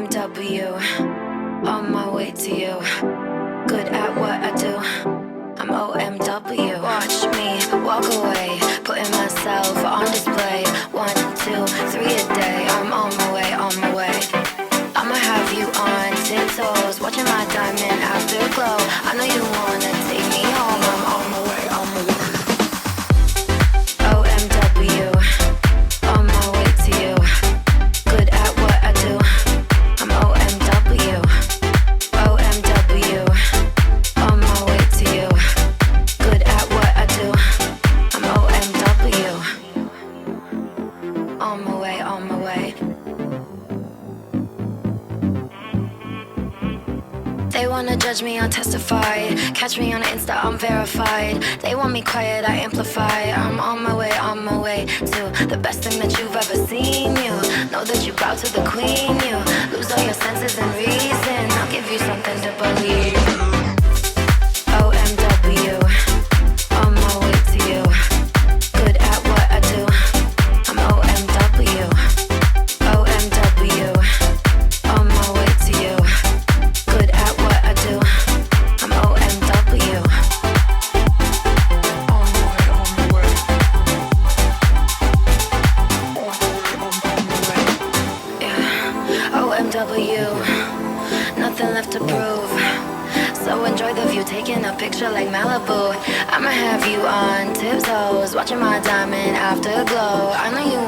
OMW, on my way to you. Good at what I do. I'm OMW. Watch me walk away, putting myself on display. 1, 2, 3 a day. I'm on my way, on my way. I'ma have you on tiptoes, watching my diamond afterglow. I know you wanna take me home. I'm on my way, on my way. OMW, on my way to you. Good at what I do. I'm OMW. OMW, on my way to you. Good at what I do. I'm OMW. On my way, on my way. They wanna judge me, I'll testify. Catch me on Insta, I'm verified. They want me quiet, I amplify. I'm on my way to the best thing that you've ever seen. You know that you bow to the queen. You lose all your senses and reason. I'll give you something to believe. OMW, on my way to you. Good at what I do. I'm OMW. OMW, on my way to you. Good at what I do. I'm OMW. On my way, on my way. Yeah. OMW. Nothing left to prove. So enjoy the view, taking a picture like Malibu. I'ma have you on tiptoes, watching my diamond afterglow. I know you